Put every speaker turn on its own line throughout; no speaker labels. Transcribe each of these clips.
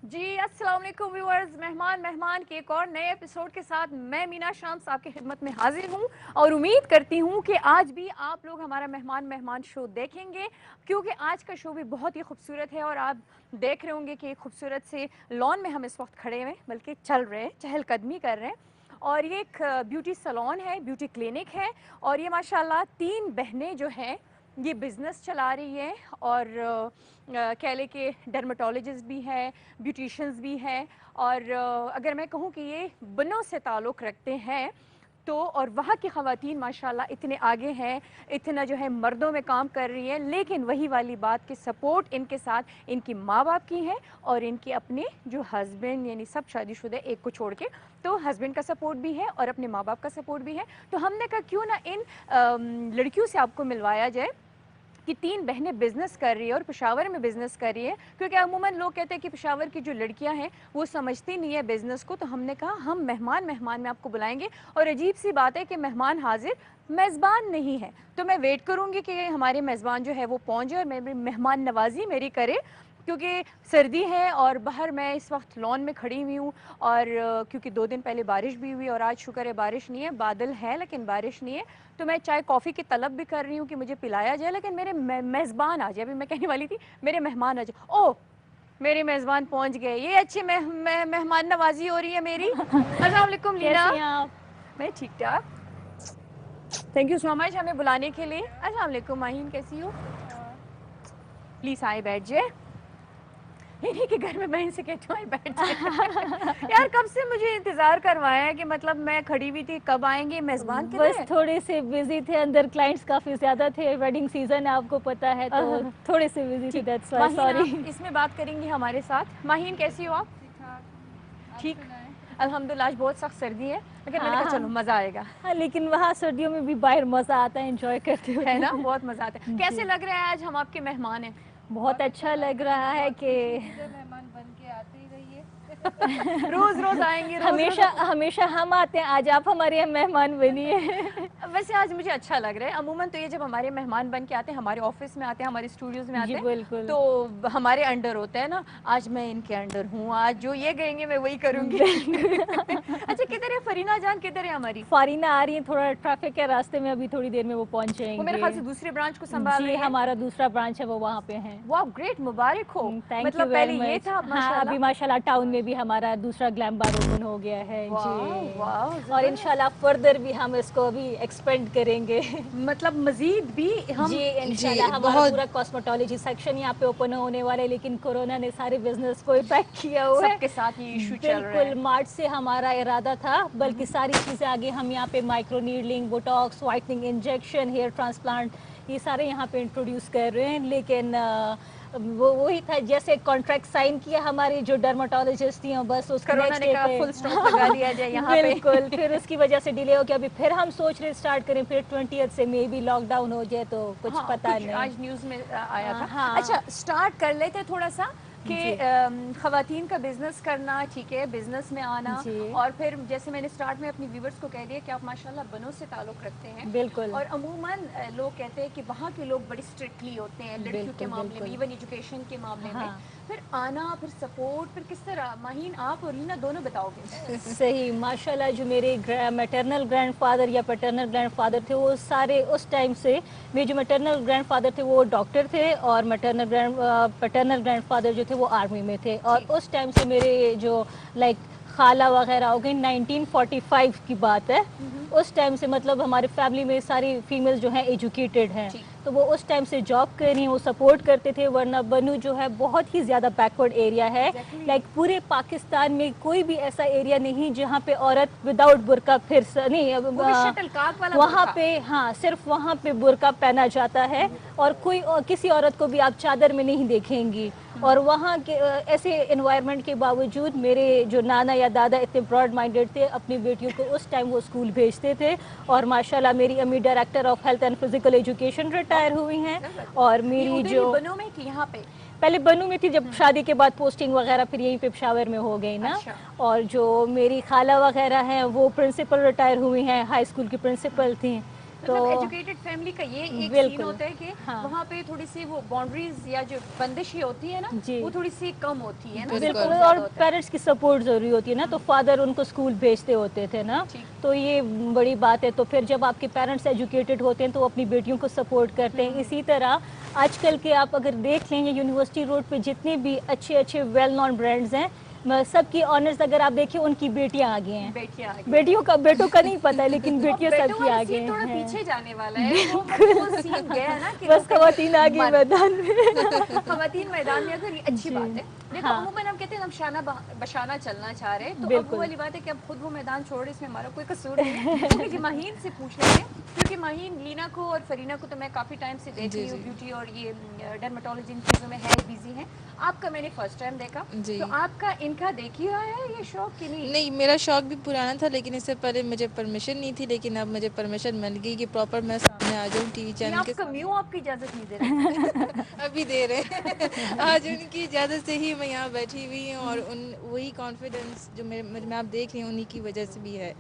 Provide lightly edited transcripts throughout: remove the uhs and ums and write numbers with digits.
جی السلام علیکم ویورز، مہمان کے ایک اور نئے ایپیسوڈ کے ساتھ میں مینا شامس آپ کی خدمت میں حاضر ہوں اور امید کرتی ہوں کہ آج بھی آپ لوگ ہمارا مہمان شو دیکھیں گے، کیونکہ آج کا شو بھی بہت ہی خوبصورت ہے اور آپ دیکھ رہے ہوں گے کہ ایک خوبصورت سے لان میں ہم اس وقت کھڑے ہوئے بلکہ چل رہے ہیں، چہل قدمی کر رہے ہیں، اور یہ ایک بیوٹی سلون ہے، بیوٹی کلینک ہے، اور یہ ماشاءاللہ 3 بہنیں جو ہیں یہ بزنس چلا رہی ہیں، اور کہہ لیں کہ ڈرمٹولوجسٹ بھی ہے، بیوٹیشنز بھی ہیں، اور اگر میں کہوں کہ یہ بنوں سے تعلق رکھتے ہیں تو، اور وہاں کی خواتین ماشاءاللہ اتنے آگے ہیں، اتنا جو ہے مردوں میں کام کر رہی ہیں، لیکن وہی والی بات کہ سپورٹ ان کے ساتھ ان کی ماں باپ کی ہے اور ان کے اپنے جو ہسبینڈ، یعنی سب شادی شدہ ایک کو چھوڑ کے، تو ہسبینڈ کا سپورٹ بھی ہے اور اپنے ماں باپ کا سپورٹ بھی ہے۔ تو ہم نے کہا کیوں نہ ان لڑکیوں سے آپ کو ملوایا جائے کہ 3 بہنیں بزنس کر رہی ہے اور پشاور میں بزنس کر رہی ہے، کیونکہ عموماً لوگ کہتے ہیں کہ پشاور کی جو لڑکیاں ہیں وہ سمجھتی نہیں ہے بزنس کو، تو ہم نے کہا ہم مہمان میں آپ کو بلائیں گے، اور عجیب سی بات ہے کہ مہمان حاضر میزبان نہیں ہے، تو میں ویٹ کروں گی کہ ہمارے میزبان جو ہے وہ پہنچے اور میری مہمان نوازی میری کرے، کیونکہ سردی ہے اور باہر میں اس وقت لان میں کھڑی ہوئی ہوں، اور کیونکہ 2 دن پہلے بارش بھی ہوئی اور آج شکر ہے بارش نہیں ہے، بادل ہے لیکن بارش نہیں ہے، تو میں چائے کافی کی طلب بھی کر رہی ہوں کہ مجھے پلایا جائے، لیکن میرے میزبان آ جائے، ابھی میں کہنے والی تھی میرے مہمان آ جائے، او میرے میزبان پہنچ گئے، یہ اچھی مہمان نوازی ہو رہی ہے میری۔ السلام علیکم لینا۔
کیسی ہیں آپ؟
میں ٹھیک ٹھاک، تھینک یو سو مچ ہمیں بلانے کے لیے۔ السلام علیکم ماہین، کیسی ہو؟ پلیز آئے بیٹھ جائے، انہیں کے گھر میں میں ان سے کہتی ہوں آئے بیٹھ جائے۔ یار کب سے مجھے انتظار کروایا ہے کہ مطلب میں کھڑی ہوئی تھی کب آئیں گے، میزبان کدھر
بس
ہے؟
تھوڑے سے بزی تھے، اندر کلائنٹس کافی زیادہ تھے، ویڈنگ سیزن ہے آپ کو پتا ہے، تو تھوڑے سے بزی تھے،
ٹھیک،
دیٹس وائی،
ماہین
سوری۔
آپ اس میں بات کریں گی ہمارے ساتھ۔ ماہین کیسی ہو آپ؟ ٹھیک، الحمدللہ آج بہت سخت سردی ہے لیکن میں نے
ہاں
کہا
ہاں
چلو مزہ آئے گا،
ہاں، لیکن وہاں سردیوں میں بھی باہر مزہ آتا ہے انجوائے کرتے
ہے
ہوئے۔
نا، بہت مزہ آتا ہے۔
جی،
کیسے لگ رہا ہے آج ہم آپ کے مہمان ہیں؟
بہت اچھا لگ رہا ہے کہ
مہمان بن کے آتے ہی رہیے۔
روز روز آئیں گے، روز روز۔
ہمیشہ ہمیشہ ہم آتے ہیں، آج آپ ہمارے یہاں مہمان بنیے۔
ویسے آج مجھے اچھا لگ رہا ہے، عموماً تو یہ جب ہمارے مہمان بن کے آتے ہیں، ہمارے آفس میں آتے ہیں، ہمارے اسٹوڈیوز میں
جی
آتے ہیں
بالکل
تو ہمارے انڈر ہوتا ہے نا، آج میں ان کے انڈر ہوں، آج جو یہ کہیں گے میں وہی کروں گی۔
بالکل۔
اچھا کدھر ہے فرینا جان، کدھر ہے ہماری؟
فارینہ آ رہی ہیں، تھوڑا ٹریفک ہے راستے میں، ابھی تھوڑی دیر میں وہ پہنچ
وہ
جائیں
میرے
گے۔
خیال سے دوسرے برانچ کو سنبھال
جی
رہی ہیں۔
ہمارا دوسرا برانچ ہے، وہ وہاں پہ ہیں۔
واہ great, Mubarak who,
thank you
مطلب
ویری
پہلے یہ
مچ۔
تھا اب
ہاں
ماشاءاللہ۔
ابھی ماشاءاللہ ٹاؤن میں بھی ہمارا دوسرا گلیم بار اوپن ہو گیا ہے جی،
واہ واہ
اور
زبردست،
انشاءاللہ فردر بھی ہم اس کو ابھی ایکسپینڈ کریں گے۔
مطلب مزید بھی ہم
جی
جی
انشاءاللہ ہمارا
بہت
پورا کاسمیٹولوجی سیکشن یہاں پہ اوپن ہونے والے، لیکن کورونا نے سارے بزنس کو امپیکٹ کیا ہوا
سب
ہے۔
کے ساتھ یہ ایشو چل رہا
بالکل
ہے۔
مارچ سے ہمارا ارادہ تھا، بلکہ ساری چیزیں آگے ہم یہاں پہ micro needling, Botox, whitening injection, hair transplant, یہ سارے یہاں پہ انٹروڈیوس کر رہے ہیں، لیکن وہی تھا جیسے کانٹریکٹ سائن کیا ہماری جو ڈرماٹولوجسٹ تھیں، بس اس
کرونا
نیکسٹ
نے
ڈے
کہا
پہ
فل سٹاپ لگا دیا جائے یہاں پہ۔
بالکل، پھر اس کی وجہ سے ڈیلے ہو گیا، ابھی پھر ہم سوچ رہے اسٹارٹ کریں، پھر 20th سے مے بی لاک ڈاؤن ہو جائے تو کچھ
ہاں
پتہ
کچھ
نہیں۔
آج نیوز میں آیا تھا۔
ہاں
اچھا سٹارٹ کر لیتے تھوڑا سا کہ
جی
خواتین کا بزنس کرنا ٹھیک ہے، بزنس میں آنا،
جی
اور پھر جیسے میں نے سٹارٹ میں اپنی ویورز کو کہہ دیا کہ آپ ماشاءاللہ بنوں سے تعلق رکھتے ہیں،
بالکل
اور عموماً لوگ کہتے ہیں کہ وہاں کے لوگ بڑی اسٹرکٹلی ہوتے ہیں لڑکیوں کے
بالکل
معاملے میں،
بالکل
ایون ایجوکیشن کے معاملے میں،
ہاں
پھر آنا، پھر سپورٹ، پھر کس طرح؟ ماہین آپ اور رینا دونوں بتاؤ گے۔
صحیح، ماشاءاللہ جو میرے میٹرنل گرینڈ فادر یا پیٹرنل گرینڈ فادر تھے، وہ سارے اس ٹائم سے، میرے جو میٹرنل گرینڈ فادر تھے وہ ڈاکٹر تھے، اور پیٹرنل گرینڈ فادر جو تھے وہ آرمی میں تھے، اور
ٹھیک،
اس ٹائم سے میرے جو لائک خالہ وغیرہ ہو گئی، 1945 کی بات ہے، اس ٹائم سے مطلب ہماری فیملی میں ساری فیمیلز جو ہیں ایجوکیٹڈ ہیں،
ٹھیک،
تو وہ اس ٹائم سے جاب کر رہی ہیں، وہ سپورٹ کرتے تھے، ورنہ بنو جو ہے بہت ہی زیادہ بیکورڈ ایریا ہے،
ایگزیکٹلی،
لائک پورے پاکستان میں کوئی بھی ایسا ایریا نہیں جہاں پہ عورت وداؤٹ برقع پھر نہیں،
وہ بھی شٹل کاک والا
وہاں
برقع۔
پہ ہاں صرف وہاں پہ برقع پہنا جاتا ہے، اور کوئی کسی عورت کو بھی آپ چادر میں نہیں دیکھیں گی، اور وہاں کے ایسے انوائرمنٹ کے باوجود میرے جو نانا یا دادا اتنے براڈ مائنڈیڈ تھے، اپنی بیٹیوں کو اس ٹائم وہ اسکول بھیجتے تھے، اور ماشاءاللہ میری امی director of health and physical education retire ہوئی ہیں، اور
یہ
میری
ادھر ہی
جو
بنوں میں کہ یہاں پہ؟
پہلے بنو میں تھی، جب شادی کے بعد پوسٹنگ وغیرہ پھر یہیں پہ پشاور میں ہو گئی نا،
اچھا،
اور جو میری خالہ وغیرہ ہیں وہ پرنسپل ریٹائر ہوئی ہیں، ہائی اسکول کی پرنسپل تھیں، تو
ایجوکیٹڈ فیملی کا یہ ایک سین
بالکل
ہوتا ہے کہ
ہاں
وہاں پہ تھوڑی سی وہ باؤنڈریز یا جو بندشیں ہوتی ہیں نا
جی
وہ تھوڑی سی کم ہوتی ہے نا,
بالکل,
سپورٹ
اور
زیادہ ہوتا ہے.
پیرنٹس کی سپورٹ ضروری ہوتی ہے نا, تو فادر ان کو اسکول بھیجتے ہوتے تھے نا,
ٹھیک.
تو یہ بڑی بات ہے. تو پھر جب آپ کے پیرنٹس ایجوکیٹڈ ہوتے ہیں تو وہ اپنی بیٹیوں کو سپورٹ کرتے ہیں. اسی طرح آج کل کے آپ اگر دیکھ لیں گے یونیورسٹی روڈ پہ جتنے بھی اچھے اچھے ویل نون برانڈز ہیں, سب کی آنرز اگر آپ دیکھیں ان کی بیٹیاں آگے ہیں.
بیٹیاں آگے
بیٹیوں کا بیٹوں کا نہیں پتا لیکن
اور
بیٹیاں
بیٹوں
سب کی
والا
آگے
سین تھوڑا
ہیں.
پیچھے جانے والا ہے, وہ مطلب وہ سین گیا نا کہ
بس خواتین آگے میدان میں.
خواتین میدان میں, اگر یہ اچھی
جی
بات ہے. دیکھو
ہاں
عموماً ہم کہتے ہیں ہم شانہ بشانہ چلنا چاہ رہے ہیں, تو اب وہ
بالکل
والی بات ہے کہ اب خود وہ میدان چھوڑ, اس میں ہمارا کوئی قصور نہیں ہے. تو مجھے مہین سے پوچھ لیں گے, کیونکہ مہین لینا کو اور فرینہ کو تو میں کافی ٹائم سے دیکھ رہی ہوں, بیوٹی اور یہ ڈرمیٹولوجی ان چیزوں میں ہے بزی ہیں. آپ کا میں نے فرسٹ ٹائم دیکھا, تو آپ کا ان کا دیکھ ہی رہا ہے یہ شوق کہ نہیں؟
نہیں, میرا شوق بھی پرانا تھا لیکن اس سے پہلے مجھے پرمیشن نہیں تھی, لیکن اب مجھے پرمیشن مل گئی کہ پراپر میں سامنے آ جاؤں ٹی وی
نہیں,
چینل کے
آپ کا
سامنے.
میوں آپ کی اجازت نہیں دے رہے.
ابھی دے رہے ہیں, آج ان کی اجازت سے ہی میں یہاں بیٹھی ہوئی ہوں, اور وہی کانفیڈینس جو میں آپ دیکھ رہی ہوں انہی کی وجہ سے بھی ہے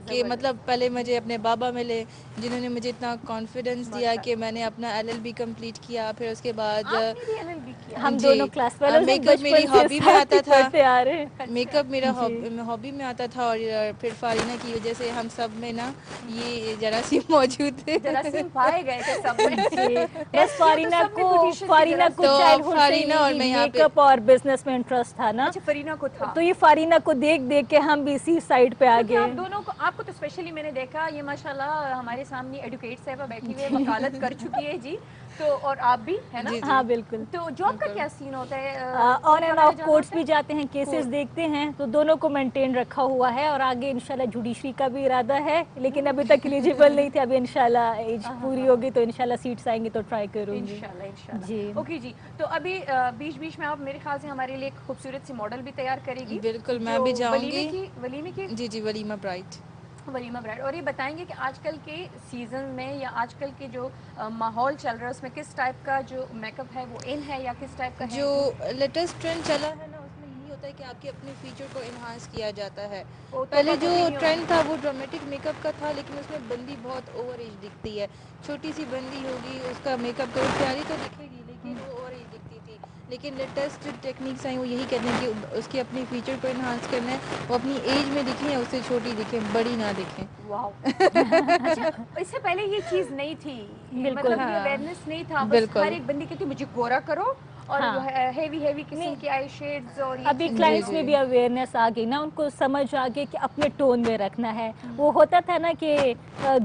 کہ مطلب پہلے مجھے اپنے بابا ملے جنہوں نے مجھے اتنا کانفیڈینس دیا کہ میں نے اپنا LLB کمپلیٹ کیا. پھر اس کے بعد
آپ نے بھی LLB کیا؟
ہم
جی,
دونوں کلاس فیلوز ہیں,
میک اپ میری
بچپن سے
ہابی میں
ساتھ ہی
آتا تھا,
پڑھتے آ رہے ہیں.
میک اپ میرا
جی
ہابی میں آتا تھا, اور پھر فارینہ کی وجہ سے ہم سب میں نا یہ جراثیم موجود تھے.
جراثیم پائے گئے تھے سب میں.
جی بس
ٹیسٹ کیا تو سب میں کچھ
فارینہ کو
تو
چائلڈ ہوڈ سے
فارینہ اور
یہی
میں یہاں
میک
پہ
اپ اور بزنس میں انٹرسٹ تھا نا,
اچھا فرینہ کو تھا,
تو یہ فارینہ کو دیکھ دیکھ کے ہم بھی اسی سائڈ پہ آ
کیونکہ
گئے.
آپ دونوں کو, آپ کو تو اسپیشلی میں نے دیکھا یہ ماشاءاللہ ہمارے سامنے ایڈوکیٹ صاحبہ بیٹھی ہوئی ہے, وکالت کر چکی ہے جی, تو اور آپ بھی ہے نا.
جی
ہاں بالکل.
تو جاب کا کیا سین ہوتا ہے,
آن
کورٹ
اینڈ
وغیرہ
آف
جانا
کورٹس
ہوتا
بھی
ہے؟
جاتے ہیں, کیسز دیکھتے ہیں, تو دونوں کو مینٹین رکھا ہوا ہے, اور آگے انشاءاللہ جوڈیشری کا بھی ارادہ ہے, لیکن ابھی تک ایلیجیبل نہیں تھے. ابھی انشاءاللہ ایج پوری ہوگی تو انشاءاللہ سیٹس آئیں گی تو ٹرائی کروں گی.
انشاءاللہ انشاءاللہ.
جی
اوکے جی, تو ابھی بیچ بیچ میں آپ میرے خیال سے ہمارے لیے ایک خوبصورت سی ماڈل بھی تیار کرے گی,
بالکل میں
جو
بھی جاؤں
ولیمے
گی.
کی
جی ولیمہ برائٹ.
ولیمہ برائڈ. اور یہ بتائیں گے کہ آج کل کے سیزن میں یا آج کل کے جو ماحول چل رہا ہے اس میں کس ٹائپ کا جو میک اپ ہے وہ ان ہے, یا کس ٹائپ کا ہے؟
جو لیٹسٹ ٹرینڈ چلا ہے نا اس میں یہی ہوتا ہے کہ آپ کے اپنے فیچر کو انہانس کیا جاتا ہے.
وہ توبہ
پہلے جو
توبہ نہیں
ٹرینڈ
ہوگی.
تھا وہ ڈرامیٹک میک اپ کا تھا, لیکن اس میں بندی بہت اوور ایج دکھتی ہے. چھوٹی سی بندی ہوگی, اس کا میک اپ کرو پیاری تو دکھے گی, لیکن وہ اوور ایج دکھتی تھی. لیکن لیٹسٹ جو ٹیکنیکس آئیں وہ یہی کہتے ہیں کہ اس کے اپنے فیچر کو انہانس کرنا ہے, وہ اپنی ایج میں دکھیں یا اس سے چھوٹی دکھیں, بڑی نہ دکھیں.
واو. اچھا, اس سے پہلے یہ چیز نہیں تھی,
بالکل.
مطلب یہ
ہاں
اویئرنیس نہیں تھا, بس ہر
بالکل.
ایک بندی کہتی مجھے گورا کرو اور
ہاں
ہیوی ہیوی قسم
نہیں,
کی آئی شیڈز اور یہ
ابھی
جی
کلائنٹس میں
جی
بھی اویئرنیس آ گئی نا, ان کو سمجھ آ گئی کہ اپنے ٹون میں رکھنا ہے. وہ ہوتا تھا نا کہ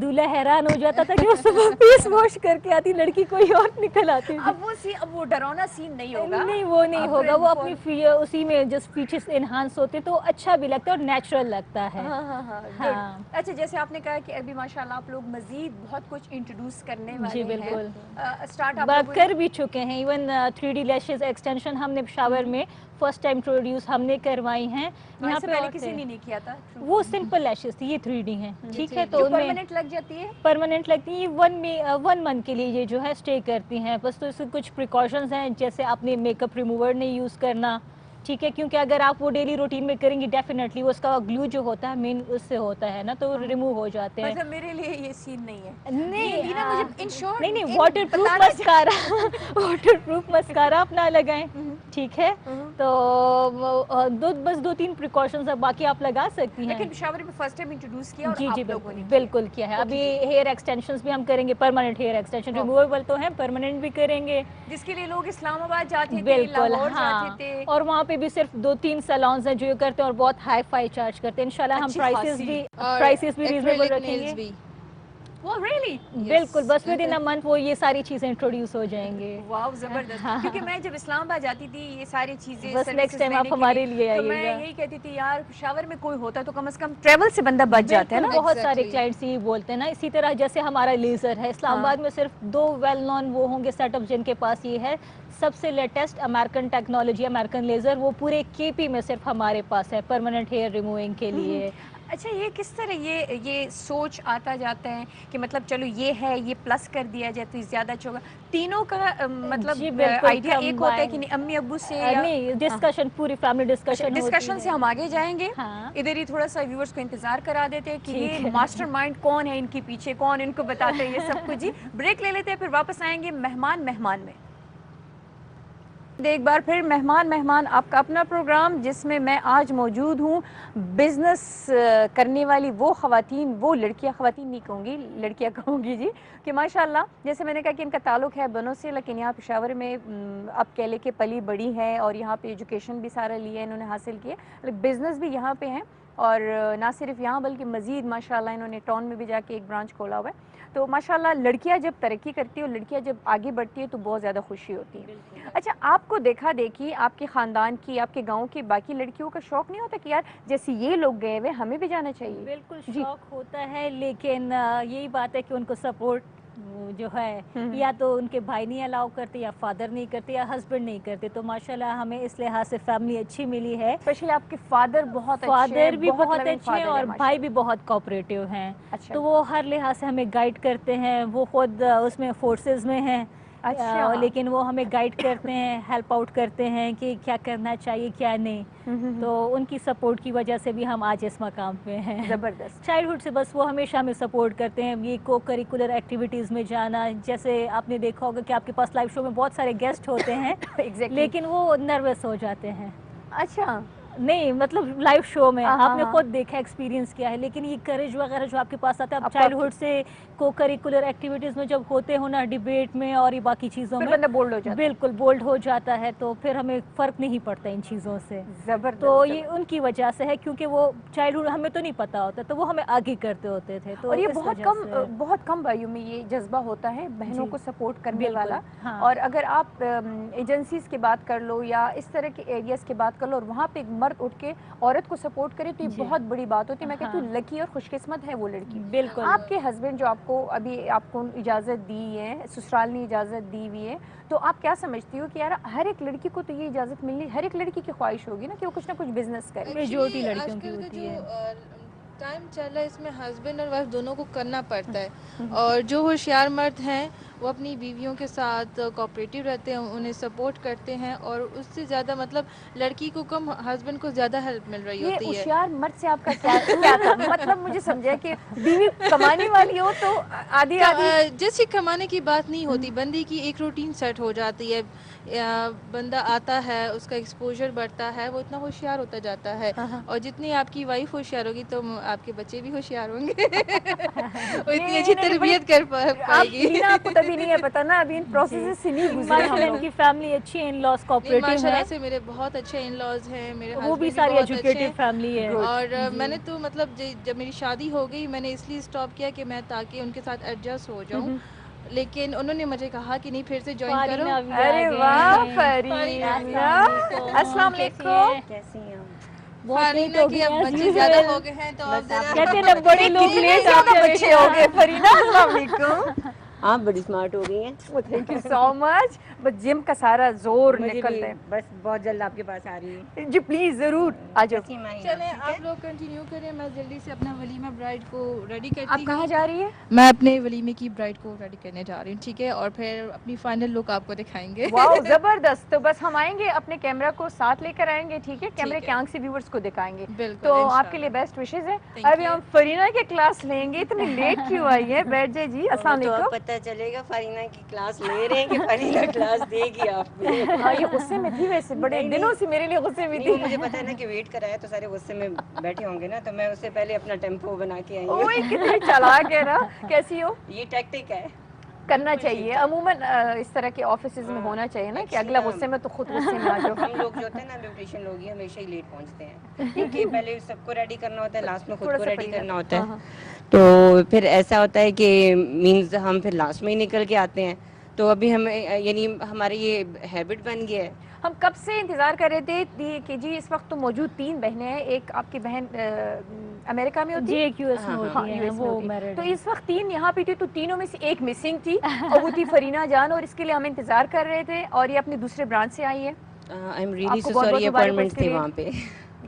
دولہا حیران ہو جاتا تھا کہ وہ صبح فیس واش کر کے آتی, لڑکی کوئی اور نکل آتی تھی.
اب وہ ڈراؤنا سین نہیں ہوگا.
نہیں وہ نہیں ہوگا, وہ اپنی اسی میں جس فیچرز انہانس ہوتے تو اچھا بھی لگتا ہے اور نیچرل لگتا ہے.
ہاں گڈ. اچھا, جیسے آپ نے کہا کہ ابھی ماشاءاللہ آپ لوگ مزید بہت کچھ انٹروڈیوس کرنے
جی
والے ہیں,
بالکل,
اسٹارٹ آپ لوگوں نے
کر بھی چکے ہیں. ایون 3D لیشز ایکسٹینشن ہم نے پشاور میں فرسٹ ٹائم انٹروڈیوس ہم نے کروائی ہیں.
اس
یہاں
سے
پہ
پہلے
اور
کسی
تھے
نے نہیں کیا تھا,
وہ سمپل لیشز تھی, یہ 3D ہیں, ٹھیک ہے,
جو
تو ان میں
پرماننٹ لگ جاتی ہے.
پرماننٹ لگتی ہیں. یہ 1 منتھ کے لیے یہ جو ہے اسٹے کرتی ہیں بس. تو اس سے کچھ پریکاشنز ہیں, جیسے آپ نے میک اپ ریموور نہیں یوز کرنا, ٹھیک ہے, کیونکہ اگر آپ وہ ڈیلی روٹین میں کریں گی ڈیفینیٹلی اس کا گلو جو ہوتا ہے مین اس سے ہوتا ہے نا, تو ریموو ہو جاتے ہیں.
مطلب میرے لیے یہ سین نہیں ہے. یہ
نہیں
لینا مجھے ان شارٹ
نہیں, water proof mascara, water proof mascara اپنا لگائیں, ٹھیک ہے. تو بس 2-3 پریکاشنز ہے, باقی آپ لگا سکتی ہیں.
لیکن پشاور میں فرسٹ ٹائم انٹروڈیوس کیا اور
جی
آپ لوگوں
بالکل
نے
بالکل کیا ہے. ابھی ہیئر ایکسٹینشنز بھی ہم کریں گے, پرماننٹ ہیئر ایکسٹینشن, ریموویبل تو ہیں, پرماننٹ بھی کریں گے.
جس کے لیے لوگ اسلام آباد جاتے تھے,
بالکل
لاہور جاتے
ہاں,
تھے.
اور وہاں پہ بھی صرف 2-3 سیلونز ہیں جو یہ کرتے ہیں, اور بہت ہائی فائی چارج کرتے ہیں. انشاءاللہ ہم
اچھی خاصی.
اور
پرائسز بھی ریزنیبل
ایکریلک
رکھیں
نیلز
گے.
بھی.
وہ ریئلی
بالکل, بس ود ان اے منتھ وہ یہ ساری چیزیں انٹروڈیوس ہو جائیں گے.
واو زبردست. کیونکہ میں جب اسلام آباد جاتی تھی یہ ساری چیزیں
بس نیکسٹ
سروسز
ٹائم آپ
لینے کے
ہمارے
لیے, تو
آئیے
میں
گا.
یہی کہتی تھی یار پشاور میں کوئی ہوتا تو کم از کم ٹریول سے بندہ بچ جاتا ہے
بالکل,
نا.
بہت سارے کلائنٹس یہ بولتے ہیں نا. اسی طرح جیسے ہمارا لیزر ہے, اسلام آباد میں صرف 2 ویل نون وہ ہوں گے سیٹ اپ جن کے پاس یہ ہے. سب سے latest American technology, American laser, وہ پورے KP میں صرف ہمارے پاس ہے پرماننٹ ہیئر ریموونگ کے لیے.
اچھا یہ کس طرح یہ سوچ آتا جاتا ہے کہ مطلب چلو یہ ہے یہ پلس کر دیا جائے تو زیادہ اچھا ہوگا؟ تینوں کا مطلب
جی بالکل
آئیڈیا ایک ہوتا ہے کہ نہیں امی ابو سے یا
نہیں ڈسکشن پوری فیملی ڈسکشن
ڈسکشن سے ہم آگے جائیں گے؟
ہاں
ادھر ہی تھوڑا سا ویورز کو انتظار کرا دیتے ہیں کہ
ٹھیک
یہ
ہے۔
ماسٹر مائنڈ کون ہے ان کے پیچھے، کون ان کو بتاتے ہیں یہ سب کچھ۔ جی بریک لے لیتے ہیں، پھر واپس آئیں گے مہمان میں۔ ایک بار پھر مہمان آپ کا اپنا پروگرام جس میں میں آج موجود ہوں بزنس کرنے والی وہ خواتین، وہ لڑکیاں، خواتین نہیں کہوں گی لڑکیاں کہوں گی جی، کہ ماشاءاللہ جیسے میں نے کہا کہ ان کا تعلق ہے بنوں سے، لیکن یہاں پشاور میں اب کہہ لے کہ پلی بڑی ہے اور یہاں پہ ایجوکیشن بھی سارا لیا انہوں نے حاصل کیا، بزنس بھی یہاں پہ ہیں، اور نہ صرف یہاں بلکہ مزید ماشاءاللہ انہوں نے ٹاؤن میں بھی جا کے ایک برانچ کھولا ہوا ہے۔ تو ماشاءاللہ لڑکیاں جب ترقی کرتی ہے اور لڑکیاں جب آگے بڑھتی ہے تو بہت زیادہ خوشی ہوتی ہے۔ اچھا آپ کو دیکھا دیکھی آپ کے خاندان کی، آپ کے گاؤں کی باقی لڑکیوں کا شوق نہیں ہوتا کہ یار جیسے یہ لوگ گئے ہوئے ہمیں بھی جانا چاہیے؟
بالکل
جی
شوق ہوتا ہے، لیکن یہی بات ہے کہ ان کو سپورٹ جو ہے یا تو ان کے بھائی نہیں الاؤ کرتے، یا فادر نہیں کرتے، یا ہسبینڈ نہیں کرتے، تو ماشاءاللہ ہمیں اس لحاظ سے فیملی اچھی ملی ہے۔
اسپیشلی آپ کے فادر بہت اچھے ہیں،
فادر بھی بہت
loving
اچھے ہیں
father
اور
ماشاءاللہ۔
بھائی بھی بہت کوآپریٹیو ہیں،
اچھا
تو وہ ہر لحاظ سے ہمیں گائیڈ کرتے ہیں۔ وہ خود اس میں فورسز میں ہیں،
اچھا
لیکن وہ ہمیں گائیڈ کرتے ہیں، ہیلپ آؤٹ کرتے ہیں کہ کیا کرنا چاہیے کیا نہیں، تو ان کی سپورٹ کی وجہ سے بھی ہم آج اس مقام پہ ہیں۔
زبردست۔
چائلڈ سے بس وہ ہمیشہ ہمیں سپورٹ کرتے ہیں، یہ کو کریکولر ایکٹیویٹیز میں جانا، جیسے آپ نے دیکھا ہوگا کہ آپ کے پاس لائیو شو میں بہت سارے گیسٹ ہوتے ہیں لیکن وہ نروس ہو جاتے ہیں۔
اچھا
نہیں مطلب لائیو شو میں آپ نے
ہاں
خود دیکھا ایکسپیرینس کیا ہے، لیکن یہ کریج وغیرہ جو آپ کے پاس آتا ہے، اب
آپ
چائلڈ سے کو کریکولر ایکٹیویٹیز میں جب ہوتے ہو نا، ڈیبیٹ میں اور یہ باقی چیزوں
پھر
میں
بندہ بولڈ ہو جاتا ہے۔
بالکل بولڈ ہو جاتا ہے، تو پھر ہمیں فرق نہیں پڑتا ان چیزوں سے۔
زبردست۔
تو یہ ان کی وجہ سے ہے، کیونکہ وہ چائلڈ ہمیں تو نہیں پتا ہوتا، تو وہ ہمیں آگے کرتے ہوتے تھے، تو
اور یہ
اس وجہ سے
بہت کم بھائیوں میں یہ جذبہ ہوتا ہے بہنوں
جی
کو سپورٹ کرنے
بالکل،
والا۔
ہاں۔
اور اگر آپ ایجنسیز کی بات کر لو یا اس طرح کے ایریاز کی بات کر لو اور وہاں پہ ایک مرد اٹھ کے عورت کو سپورٹ کرے تو یہ
جی
بہت بڑی بات ہوتی ہے۔ میں کہتی ہوں
ہاں
لکی اور خوش قسمت ہے وہ لڑکی۔
بالکل۔
آپ کے ہسبینڈ جو آپ کو ابھی آپ کو اجازت دی ہے، سسرال نے اجازت دی ہوئی ہے، تو آپ کیا سمجھتی ہو کہ یار ہر ایک لڑکی کو تو یہ اجازت ملنی، ہر ایک لڑکی کی خواہش ہوگی نا کہ وہ کچھ نہ کچھ بزنس کرے؟
میجورٹی
Actually,
لڑکیوں
آج
کی
کل کا
ہوتی ہے۔
جو ٹائم چل رہا ہے اس میں ہسبینڈ اور وائف دونوں کو کرنا پڑتا ہے، اور جو ہوشیار مرد ہیں وہ اپنی بیویوں کے ساتھ کوآپریٹیو رہتے ہیں، انہیں سپورٹ کرتے ہیں، اور اس سے زیادہ مطلب لڑکی کو کم ہسبینڈ کو زیادہ ہیلپ مل رہی
یہ
ہوتی ہے۔
ہوشیار مرد سے آپ کا کیا تھا؟ مطلب مجھے سمجھا کہ بیوی کمانے والی ہو تو آدھی
جیسے کمانے کی بات نہیں ہوتی، بندے کی ایک روٹین سیٹ ہو جاتی ہے، بندہ آتا ہے، اس کا ایکسپوجر بڑھتا ہے، وہ اتنا ہوشیار ہوتا جاتا ہے، اور جتنی آپ کی وائف ہوشیار ہوگی تو آپ کے بچے بھی ہوشیار ہوں گے، وہ اتنی اچھی تربیت کر پائے گی۔
آپ کو تبھی نہیں ہے پتا نا، ابھی ان پروسیس سے نہیں گزرے ہم
ماشاءاللہ ان
لوگ۔
کی فیملی اچھی ہے، ان لاس
نہیں
کوآپریٹیو
ماشاءاللہ
ہیں،
سے میرے بہت اچھے ان لاز ہیں، میرے
وہ بھی
ہسبینڈ
ساری
بہت اچھے
ایجوکیٹڈ
ہیں،
فیملی ہے۔
اور میں نے تو مطلب جب میری شادی ہو گئی میں نے اس لیے اسٹاپ کیا کہ میں تاکہ ان کے ساتھ ایڈجسٹ ہو جاؤں، لیکن انہوں نے مجھے کہا کہ نہیں پھر سے جوائن کرو۔
فارینہ بھی آ
ارے
گئے
واہ
ہیں۔
فرینا،
السلام علیکم۔
السلام
کیسی
علیکم۔
ہیں؟
کیسی ہیں آپ؟
بہت لیٹ
فارینہ
ہو
کی
گئے
اب
ہیں
بچے
as
زیادہ
usual۔
ہو گئے ہیں تو اب ذرا
کہتے ہیں نا بڑے لوگ لیٹ
زیادہ
آتے
بچے ہو گئے فرینا، السلام علیکم۔
آپ بڑی اسمارٹ ہو گئی ہیں۔
تھینک یو سو مچ۔ بس جم کا سارا زور
مجھے
نکل
بھی
رہا
بس بہت جلد آپ کے پاس آ رہی ہوں۔
ہے جی پلیز ضرور آ جاؤ۔
کیسی ہیں ماہی
چلیں
ٹھیک ہے؟
آپ لوگ کنٹینیو کریں، میں جلدی سے اپنا ولیمہ برائڈ کو ریڈی
آپ
کرتی
کہاں
ہوں۔
جا رہی ہے؟
میں اپنے ولیمے کی برائڈ کو ریڈی کرنے جا رہی ہوں، ٹھیک ہے، اور پھر اپنی فائنل لک آپ کو دکھائیں گے۔
واو زبردست۔ تو بس ہم آئیں گے اپنے کیمرہ کو ساتھ لے کر آئیں گے، ٹھیک ہے، کیمرے
ٹھیک
کے
ہے،
آنکھ سے ویورز کو دکھائیں گے۔
بالکل،
تو آپ
انشاءاللہ۔
کے لیے بیسٹ وشز ہے۔
Thank
ابھی
you۔
ہم فرینا کے کلاس لیں گے، اتنی لیٹ کیوں آئی ہے؟ بیٹھ جائے جی،
وہ
السلام
تو اب
علیکم۔
پتہ چلے گا فارینہ کی کلاس لے رہے ہیں کہ فارینہ کلاس دے گی آپ کو۔
ہاں یہ غصے میں تھی، ویسے بڑے
نہیں،
دنوں سے میرے لیے غصے میں
نہیں
تھی۔
وہ مجھے پتا ہے نا کہ ویٹ کرایا تو سارے غصے میں بیٹھے ہوں گے نا، تو میں اس سے پہلے اپنا ٹیمپو بنا کے آئی ہوں۔
اوہ کتنی چالاک ہے نا۔ کیسی ہو؟
یہ ٹیکٹک ہے،
کرنا چاہیے عموماً اس طرح کے آفیسز میں ہونا چاہیے نا کہ اگلا غصے میں تو خود غصے میں آ جاؤ۔
ہم لوگ جو ہوتے ہیں نا بیوٹیشین لوگ ہی ہمیشہ ہی لیٹ پہنچتے ہیں، کیونکہ پہلے سب کو ریڈی کرنا ہوتا ہے، لاسٹ میں خود
تھوڑا
کو
سا
ریڈی
فرینا،
کرنا ہوتا
ہاں
ہے،
ہاں۔
تو پھر ایسا ہوتا ہے کہ مینز ہم پھر لاسٹ میں ہی نکل کے آتے ہیں، تو ابھی ہمیں یعنی ہماری یہ ہیبٹ بن گیا ہے۔
ہم کب سے انتظار کر رہے تھے کہ جی اس وقت تو موجود 3 بہنیں ہیں، ایک آپ کی بہن امریکہ میں ہوتی
جی
ہے،
ایک یو ایس میں
ہاں
ہوتی
یو
ہیں،
ایس میں
وہ
ہوتی ہے،
میرڈ
تو
ہیں۔
اس وقت 3 یہاں پہ تھی، تو تینوں میں سے ایک مسنگ تھی اور وہ تھی فرینا جان، اور اس کے لیے ہم انتظار کر رہے تھے، اور یہ اپنے دوسرے برانچ سے آئی ہے۔
آئی ایم ریئلی
آپ کو
سو
بہت
سوری،
بہت مبارک ہو اس
اپوائنٹمنٹس
کے
تھے
لیے۔
وہاں پہ۔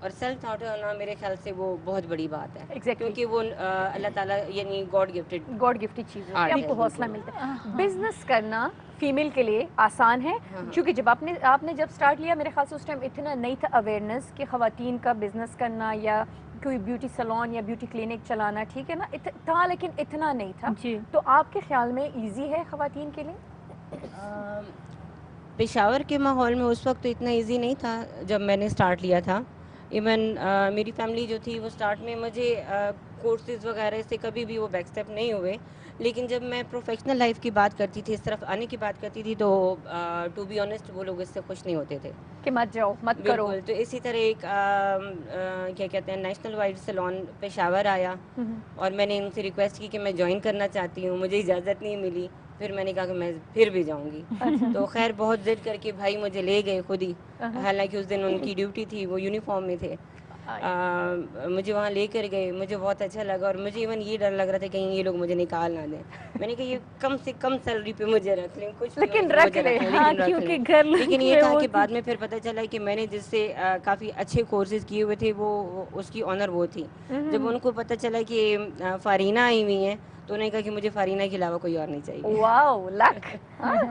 اور سیلف تھاٹ ہونا میرے خیال سے وہ بہت بڑی بات ہے.
Exactly.
کیونکہ وہ اللہ تعالیٰ یعنی گاڈ گفٹڈ
گاڈ گفٹڈ چیز ہے, آپ کو حوصلہ ملتا ہے.
ہاں.
بزنس کرنا فیمیل کے لیے آسان ہے, کیونکہ جب آپ نے جب اسٹارٹ لیا میرے خیال سے اس ٹائم اتنا نہیں تھا اویئرنیس کہ خواتین کا بزنس کرنا یا کوئی بیوٹی سیلون یا بیوٹی کلینک چلانا, ٹھیک ہے نا, تھا لیکن اتنا نہیں تھا.
جی.
تو آپ کے خیال میں ایزی ہے خواتین کے لیے؟
پشاور کے ماحول میں اس وقت تو اتنا ایزی نہیں تھا جب میں نے اسٹارٹ لیا تھا. ایون میری فیملی جو تھی وہ اسٹارٹ میں مجھے کورسز وغیرہ سے کبھی بھی وہ بیک اسٹیپ نہیں ہوئے. لیکن جب میں پروفیشنل لائف کی بات کرتی تھی, اس طرف آنے کی بات کرتی تھی, تو ٹو بی آنیسٹ وہ لوگ اس سے خوش نہیں ہوتے تھے
کہ مت جاؤ مت کرو.
بالکل. تو اسی طرح ایک کیا کہتے ہیں نیشنل وائڈ سیلون پشاور آیا, اور میں نے ان سے ریکویسٹ کی کہ میں جوائن کرنا چاہتی ہوں, مجھے اجازت نہیں ملی. پھر میں نے کہا کہ میں پھر بھی جاؤں گی. تو خیر بہت ضد کر کے بھائی مجھے لے گئے خود ہی, حالانکہ اس دن ان کی ڈیوٹی تھی, وہ یونیفارم میں تھے. مجھے وہاں لے کر گئے, مجھے بہت اچھا لگا, اور مجھے ایون یہ ڈر لگ رہا تھا کہیں یہ لوگ مجھے نکال نہ دیں. میں نے کہا یہ کم سے کم سیلری پہ مجھے رکھ لیں, کچھ
لیکن رکھ لیں.
لیکن یہ تھا کہ بعد میں پھر پتہ چلا کہ میں نے جس سے کافی اچھے کورسز کیے ہوئے تھے وہ اس کی آنر وہ تھی. جب ان کو پتہ چلا کہ فارینہ آئی ہوئی ہیں تو انہوں نے کہا کہ مجھے فارینہ کے علاوہ کوئی اور نہیں چاہیے.
واو, لک,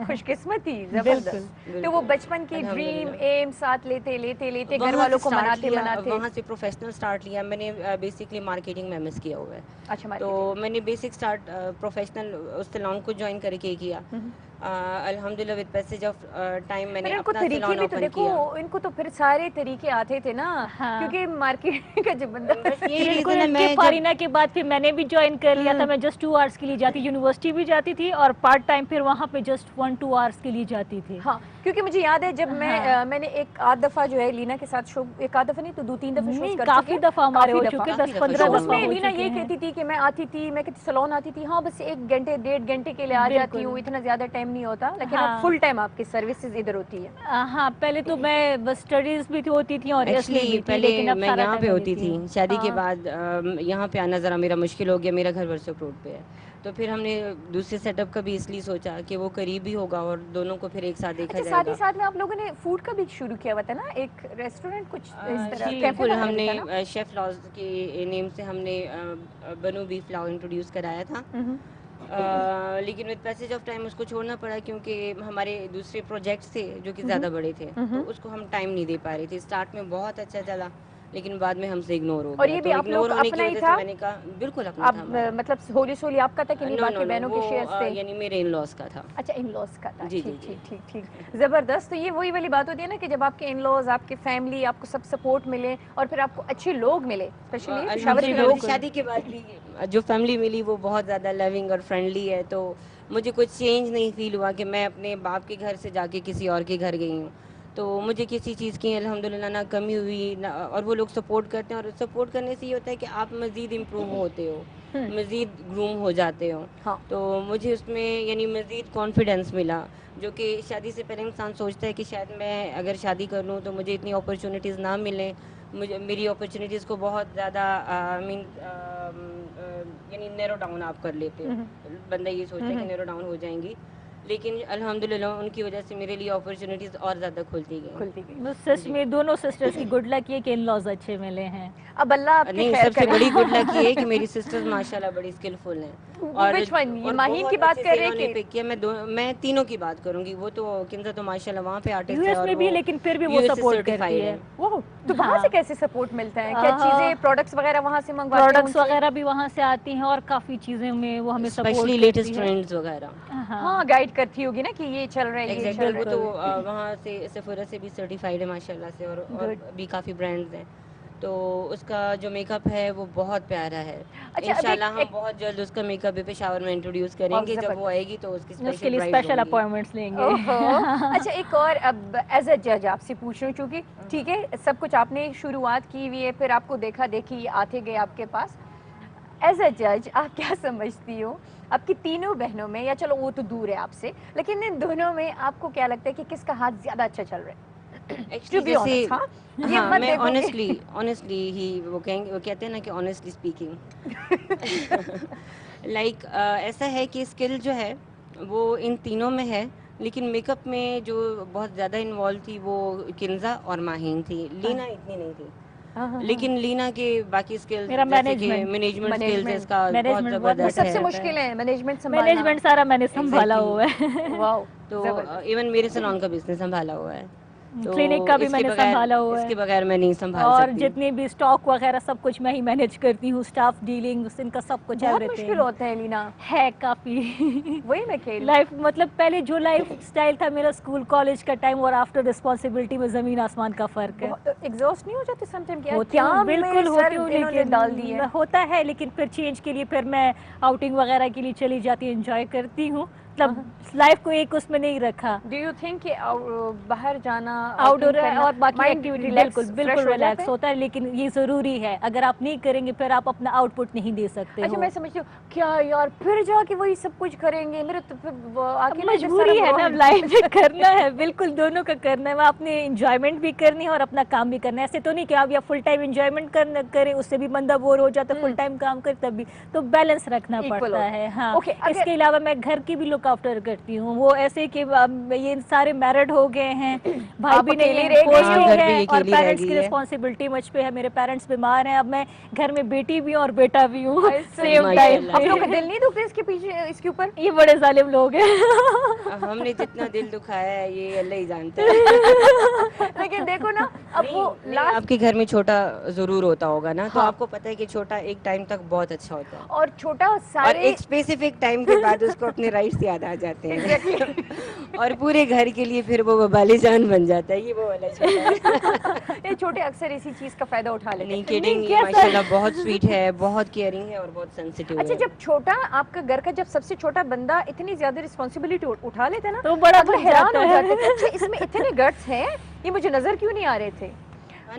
خوش قسمتی, زبردست. تو وہ بچپن کی ڈریم ایم ساتھ لیتے لیتے لیتے گھر والوں کو مناتے مناتے
وہاں سے پروفیشنل اسٹارٹ لیا. میں نے بیسکلی مارکیٹنگ میں MS کیا ہوا ہے.
اچھا,
تو میں نے بیسک اسٹارٹ پروفیشنل اس سیلون کو جوائن کر کے کیا. الحمدللہ ود پیسج آف ٹائم میں نے
ان کو
اپنا
طریقے
سیلون
بھی تو
اوپن
دیکھو,
کیا.
ان کو تو پھر سارے طریقے آتے تھے نا, کیونکہ مارکیٹ کا جو بندہ
فارینہ کے بعد پھر میں نے بھی جوائن کر لیا تھا. میں جسٹ 2 آورس کے لیے جاتی, یونیورسٹی بھی جاتی تھی اور پارٹ ٹائم پھر وہاں پہ جسٹ 1-2 آورس کے لیے جاتی تھی.
ہاں, کیونکہ مجھے یاد ہے جب میں نے ایک آدھ دفعہ جو ہے لینا کے ساتھ شو, ایک آدھ دفعہ نہیں تو 2-3 دفعہ شوز کر
کافی دفعہ ہمارے ہو چکے, 10-15
تو اس
دفعہ
میں
ہو
لینا
چکے
یہ
ہیں.
کہتی تھی کہ میں آتی تھی, میں کہتی سیلون آتی تھی, ہاں بس 1 گھنٹے 1.5 گھنٹے کے لیے آ جاتی ہوں, اتنا زیادہ ٹائم نہیں ہوتا, لیکن اب فل ٹائم آپ کی سروسز ادھر ہوتی ہے.
ہاں, پہلے تو میں بس اسٹڈیز بھی ہوتی تھی اور
ایکچولی پہلے میں یہاں پہ ہوتی تھی, شادی کے بعد یہاں پہ آنا ذرا میرا مشکل ہو گیا, میرا گھر ورسوک روڈ پہ ہے. تو پھر ہم نے دوسرے سیٹ اپ کا بھی اس لیے سوچا کہ وہ قریب ہی ہوگا اور دونوں کو پھر ایک ساتھ دیکھا جائے گا.
ساتھ ہی ساتھ میں آپ لوگوں نے فوڈ کا بھی شروع کیا ہوا تھا نا, ایک ریسٹورینٹ کچھ اس طرح.
بالکل, ہم نے شیف لاز کے نیم سے ہم نے بنو بیف لاؤ انٹروڈیوس کرایا تھا. لیکن ود پیسج آف ٹائم اس کو چھوڑنا پڑا کیونکہ ہمارے دوسرے پروجیکٹس تھے جو کہ زیادہ بڑے تھے, تو اس کو ہم ٹائم نہیں دے پا رہے تھے. اسٹارٹ میں بہت اچھا چلا لیکن بعد میں ہم سے اگنور ہو گیا.
اور یہ بھی آپ لوگ اپنا ہی تھا؟
میں نے کہا بالکل اپنا تھا.
مطلب ہولی سولی آپ کا تھا کہ نہیں باقی بہنوں کے شیئرز تھے؟
یعنی میرے ان لاز کا تھا.
اچھا, ان لاز کا تھا.
جی
ٹھیک ٹھیک ٹھیک, زبردست. تو یہ وہی والی بات ہوتی ہے نا کہ جب آپ کے ان لاز, آپ کی فیملی, آپ کو سب سپورٹ ملے اور پھر آپ کو اچھے لوگ ملے, اسپیشلی پشاور کے لوگ.
شادی کے بعد بھی جو فیملی ملی وہ بہت زیادہ لونگ اور فرینڈلی ہے, تو مجھے کچھ چینج نہیں فیل ہوا کہ میں اپنے باپ کے گھر سے جا کے کسی اور کے گھر گئی ہوں. تو مجھے کسی چیز کی الحمدللہ نہ کمی ہوئی نہ, اور وہ لوگ سپورٹ کرتے ہیں, اور سپورٹ کرنے سے یہ ہوتا ہے کہ آپ مزید امپروو ہوتے ہو, مزید گروم ہو جاتے ہو. تو مجھے اس میں یعنی مزید کانفیڈینس ملا, جو کہ شادی سے پہلے انسان سوچتا ہے کہ شاید میں اگر شادی کر لوں تو مجھے اتنی اپرچونیٹیز نہ ملیں, مجھے میری اپرچونیٹیز کو بہت زیادہ یعنی نیرو ڈاؤن آپ کر لیتے ہو. بندہ یہ سوچتا ہے کہ نیرو ڈاؤن ہو جائیں گی, لیکن الحمدللہ ان کی وجہ سے میرے لیے اپرچونیٹیز اور زیادہ کھلتی گئی.
سچ میں دونوں سسٹرز کی گڈ لک یہ کہ ان لاز اچھے ملے ہیں.
اب اللہ آپ
نہیں, سب سے بڑی گڈ لک یہ ہے کہ میری سسٹرز ماشاءاللہ بڑی اسکلفل ہیں. اور
ماہین کی بات کر رہے
ہیں کہ میں تینوں کی بات کروں گی. وہ تو کنزا تو ماشاءاللہ وہاں پہ آرٹسٹ ہے,
US میں بھی, لیکن پھر بھی وہ سپورٹ کرتی ہے.
تو وہاں سے کیسے سپورٹ ملتا ہے؟ کیا چیزیں پروڈکٹس وغیرہ وہاں سے منگواتے ہیں؟
پروڈکٹس وغیرہ بھی وہاں سے آتی ہیں اور کافی چیزیں میں وہ ہمیں سپورٹ
اسپیشلی لیٹسٹ ٹرینڈز وغیرہ.
ہاں, گائیڈ کرتی ہوگی نا کہ یہ چل رہا ہے, یہ چل رہا ہے.
وہ تو وہاں سے سفورہ سے بھی سرٹیفائڈ ہے ماشاءاللہ سے, اور بھی کافی برانڈز ہیں. تو اس کا جو میک اپ ہے وہ بہت پیارا ہے. انشاءاللہ ہم بہت جلد اس کا میک اپ بھی پشاور میں انٹروڈیوس کریں گے. جب وہ آئے گی تو اس کی
اسپیشل اپوائنٹمنٹس لیں گے.
اچھا, ایک اور اب ایز اے جج آپ سے پوچھ رہی ہوں, چونکہ ٹھیک ہے سب کچھ آپ نے شروعات کی ہوئی ہے, پھر آپ کو دیکھا دیکھی آتے گئے آپ کے پاس. ایز اے جج آپ کیا سمجھتی ہو آپ کی تینوں بہنوں میں, یا چلو وہ تو دور ہے آپ سے, لیکن ان دونوں میں آپ کو کیا لگتا ہے کہ کس کا ہاتھ زیادہ اچھا چل رہا ہے؟
میں آنیسٹلی ہی وہ کہتے ہیں نا کہ آنیسٹلی اسپیکنگ, لائک ایسا ہے کہ اسکل جو ہے وہ ان تینوں میں ہے, لیکن میک اپ میں جو بہت زیادہ انوالو تھی وہ کنزا اور ماہین تھی. لینا اتنی نہیں تھی. لیکن لینا کے باقی اسکلز
میرا
مینجمنٹ
management
اسکلز اس کا بہت
management بہت
وہ
زبردست
سب سے
ہے.
مشکل ہے مینجمنٹ سنبھالنا.
مینجمنٹ سارا میں نے سنبھالا ہوا ہے.
واو.
تو ایون میرے سلون کا بزنس سنبھالا ہوا ہے, تو
کلینک کا بھی
اس
میں
کے
نے
بغیر
سنبھالا ہوا
اس
ہے,
کے بغیر میں نہیں سنبھال
اور
سکتی.
جتنی بھی اسٹاک وغیرہ سب کچھ میں ہی مینیج کرتی ہوں, اسٹاف ڈیلنگ ان کا سب کچھ
بہت
everything.
مشکل ہوتا ہے لینا,
ہے کافی.
وہی میں کہہ رہی
لائف مطلب پہلے جو لائف اسٹائل تھا میرا اسکول کالج کا ٹائم اور آفٹر رسپانسبلٹی میں زمین آسمان کا فرق ہے.
ہوں. ایگزاسٹ نہیں ہو جاتی سم ٹائم
ہوتی ہوں, بالکل ہوتی ہوں, لیکن
ڈال دی ہے.
ہوتا ہے, لیکن پھر چینج کے لیے پھر میں آؤٹنگ وغیرہ کے لیے چلی جاتی ہوں, انجوائے کرتی ہوں. مطلب لائف کو ایک اس میں نہیں رکھا.
ڈو یو تھنک کہ باہر جانا
آؤٹ ڈور
outing کرنا
اور باقی
mind
ایکٹیویٹی
relax,
بالکل
fresh
بالکل
ہو جاتا
ریلیکس ہوتا ہے, لیکن یہ ضروری ہے. اگر آپ نہیں کریں گے پھر آپ اپنا آؤٹ پٹ نہیں دے سکتے
اچھا
ہو.
میں سمجھتی ہوں کیا یار پھر جا کے وہی سب کچھ کریں گے, میرے تو پھر آگے
مجبوری ہے نا, لائف میں کرنا ہے, بالکل دونوں کا کرنا ہے. وہ اپنے انجوائمنٹ بھی کرنی ہے اور اپنا کام بھی کرنا ہے. ایسے تو نہیں کہ آپ یا فل ٹائم انجوائمنٹ کرے, اس سے بھی بندہ بور ہو جاتا ہے, فل ٹائم کام کرے تب بھی, تو بیلنس رکھنا پڑتا ہے. ہاں, اس کے علاوہ میں گھر کی بھی لک آفٹر کرتی ہوں. وہ ایسے کہ یہ سارے میرڈ ہو گئے ہیں, بھائی بھی نہیں ہے, پوسٹنگ ہے, اور پیرنٹس کی رسپانسبلٹی مجھ پہ ہے. میرے پیرنٹس بیمار ہیں, اب میں گھر میں بیٹی بھی ہوں اور بیٹا بھی ہوں سیم ٹائم.
آپ لوگ کا دل نہیں دکھتے اس کے پیچھے اس کے اوپر؟
یہ بڑے ظالم لوگ ہیں.
ہم نے جتنا دل دکھایا ہے یہ اللہ ہی جانتا ہے.
لیکن دیکھو نا اب وہ
آپ کے گھر میں چھوٹا ضرور ہوتا ہوگا نا, تو آپ کو پتہ ہے کہ چھوٹا ایک ٹائم تک بہت اچھا ہوتا ہے,
اور چھوٹا
اور
سارے
ایک اسپیسیفک ٹائم کے بعد اس کو اپنے رائٹس یاد آ جاتے ہیں, اور پورے گھر کے لیے پھر وہ وبال جان بن جاتا ہے. یہ وہ والا چھوٹا ہے.
یہ چھوٹے اکثر اسی چیز کا فائدہ اٹھا لیتے
نہیں
ہیں.
کیڈنگ, یہ ماشاءاللہ بہت سویٹ ہے, بہت کیئرنگ ہے اور بہت سینسیٹیو ہے.
اچھا جب چھوٹا آپ کا گھر کا جب سب سے چھوٹا بندہ اتنی زیادہ رسپانسبلٹی اٹھا لیتا ہے نا,
تو بڑا
تو
بن
حیران
جاتا
ہو
ہے.
جاتے ہیں اچھا اس میں اتنے گٹس ہیں, یہ مجھے نظر کیوں نہیں آ رہے تھے.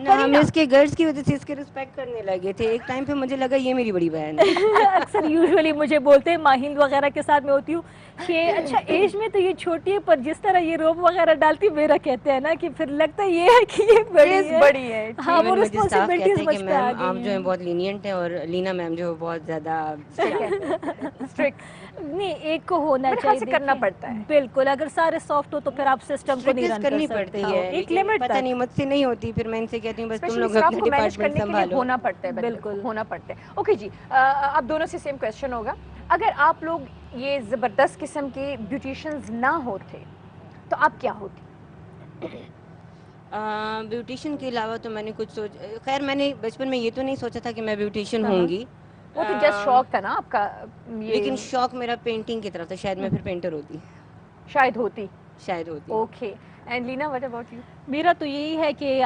ہم اس کے گرلز کی وجہ سے اس کے رسپیکٹ کرنے لگے تھے. ایک ٹائم پہ مجھے لگا یہ میری بڑی بہن ہے.
اکثر یوزولی مجھے بولتے ہیں, ماہند وغیرہ کے ساتھ میں ہوتی ہوں کہ اچھا ایج میں تو یہ چھوٹی ہے, پر جس طرح یہ روب وغیرہ ڈالتی میرا کہتے ہیں نا کہ پھر لگتا ہے یہ ہے کہ یہ بڑی ہے. ہاں, وہ
مجھے اسٹاف کہتے
رسپانسبلٹیز
ہیں کہ
مجھ پہ آ
میم آپ
گئی
جو ہیں
ہیں.
بہت لینینٹ ہیں, اور لینا میم جو ہے بہت زیادہ
اسٹرکٹ.
نہیں, ایک کو ہونا
میرے خیال
چاہیے,
سے کرنا پڑتا ہے.
بالکل. اگر سارے سافٹ ہو تو پھر آپ سسٹم کو نہیں رن کر
کرنی
سکتے
پڑتی
ہو,
ہے,
ایک
لیکن
لمٹ
پتہ
تک.
نہیں مجھ سے نہیں ہوتی. پھر میں ان سے کہتی ہوں بس تم
اسپیشلی
لوگ
اسٹاف
اپنا
کو مینیج
ڈپارٹمنٹ
کرنے کے لیے
سنبھالو.
ہونا پڑتا ہے,
بالکل
ہونا پڑتا ہے. اوکے جی, اب دونوں سے سیم کویشچن ہوگا. اگر آپ لوگ یہ زبردست قسم کے بیوٹیشنز نہ ہوتے تو آپ کیا ہوتی؟
بیوٹیشین کے علاوہ تو میں نے کچھ خیر میں نے بچپن میں یہ تو نہیں سوچا تھا کہ میں بیوٹیشین ہوں گی.
وہ تو جسٹ شوق تھا نا آپ کا.
لیکن شوق میرا پینٹنگ کی طرف تھا. شاید میں پھر پینٹر ہوتی.
شاید ہوتی.
اوکے.
اینڈ لینا واٹ اباؤٹ یو؟
میرا تو یہی ہے کہ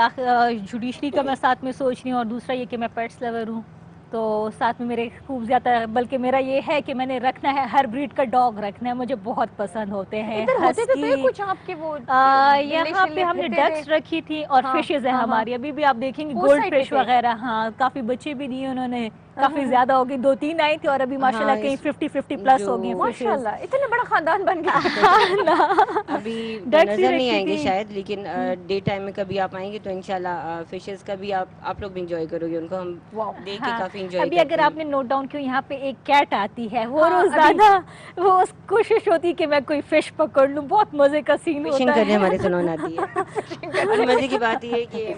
جوڈیشری کا میں ساتھ میں سوچ رہی ہوں, اور دوسرا یہ کہ میں پیٹس لور ہوں, تو ساتھ میں میرے خوب زیادہ, بلکہ میرا یہ ہے کہ میں نے رکھنا ہے ہر بریڈ کا ڈاگ رکھنا ہے. مجھے بہت پسند ہوتے ہیں.
کچھ آپ کے وہ
یہاں پہ ہم نے ڈکس رکھی تھی, اور فشز ہیں ہماری. ابھی بھی آپ دیکھیں گے گولڈ فش وغیرہ. ہاں, کافی بچے بھی دیے انہوں نے, کافی زیادہ ہوگی, 2-3 آئی تھی, اور ابھی ماشاءاللہ کہیں 50 پلس ہو گئی.
ماشاءاللہ اتنا بڑا خاندان بن گیا.
ابھی نظر نہیں آئیں گے شاید, لیکن ڈے ٹائم میں کبھی آپ آئیں گے تو انشاءاللہ فشز کا بھی آپ لوگ بھی انجوائے کرو گے. ان کو ہم دیکھ کے کافی انجوائے کرتے ہیں.
ابھی اگر آپ نے نوٹ ڈاؤن کیوں, یہاں پہ ایک کیٹ آتی ہے, وہ روز زیادہ وہ کوشش ہوتی ہے کہ میں کوئی فش پکڑ لوں. بہت مزے کا سین ہوتا ہے.
فشنگ کرنے ہمارے سیلون آتی ہے. اور مزے کی بات یہ ہے کہ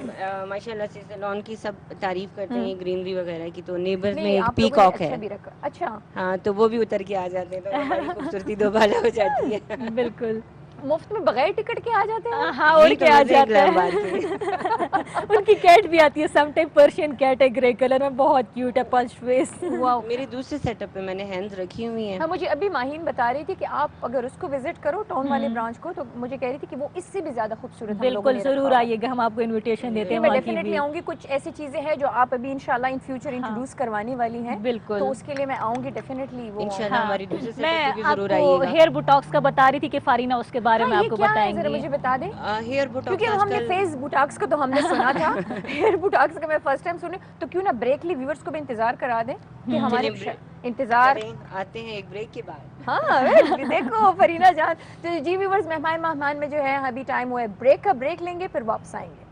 ماشاءاللہ سے سیلون کی سب تعریف کرتے ہیں گرینری وغیرہ کی, تو نیبرز میں ایک پیکاک ہے.
اچھا,
ہاں, تو وہ بھی اتر کے آ جاتے ہیں, تو ہماری خوبصورتی دوبالا ہو جاتی ہے.
بالکل.
مفت میں بغیر ٹکٹ کے آ جاتے ہیں.
ہاں, اور کیا آ جاتا ہے. ان کی کیٹ بھی آتی ہے سم ٹائم, پرشین کیٹ ہے, گرے کلر میں, بہت کیوٹ ہے, پنچ فیس.
میرے دوسرے سیٹ اپ پہ میں نے ہینڈز رکھی ہوئی ہیں.
ہاں, مجھے ابھی ماہین بتا رہی تھی کہ آپ اگر اس کو وزٹ کرو ٹاؤن والے برانچ کو, تو مجھے کہہ رہی تھی کہ وہ اس سے بھی زیادہ خوبصورت.
بالکل ضرور آئیے گا, ہم آپ کو انویٹیشن دیتے ہیں.
میں ڈیفینیٹلی آؤں گی. کچھ ایسی چیزیں ہیں جو آپ ابھی انشاءاللہ ان فیوچر انٹروڈیوس کروانے والی ہیں,
بالکل,
تو اس کے لیے میں آؤں گی ڈیفینیٹلی. وہ
انشاءاللہ ہماری دوسرے سیٹ
میں
اپ پہ بھی
آپ
ضرور
کو
آئیے گا.
ہیئر بوٹاکس کا بتا رہی تھی کہ فارینا اس کے بارے میں آپ کو بتائیں گے.
مجھے بتا دیں
ہیئر بوٹاکس,
کیونکہ ہم نے فیس بوٹاکس کا تو ہم نے سنا تھا, ہیئر بوٹاکس کا میں فرسٹ ٹائم سنی, تو کیوں نہ بریک لی ویورز کو بھی انتظار کرا دیں کہ ہمارے انتظار
آتے ہیں ایک بریک کے بعد.
ہاں دیکھو فرینا جان. تو جی ویورز, مہمان میں جو ہے ابھی ٹائم ہوا ہے بریک کا, بریک لیں گے پھر واپس آئیں گے.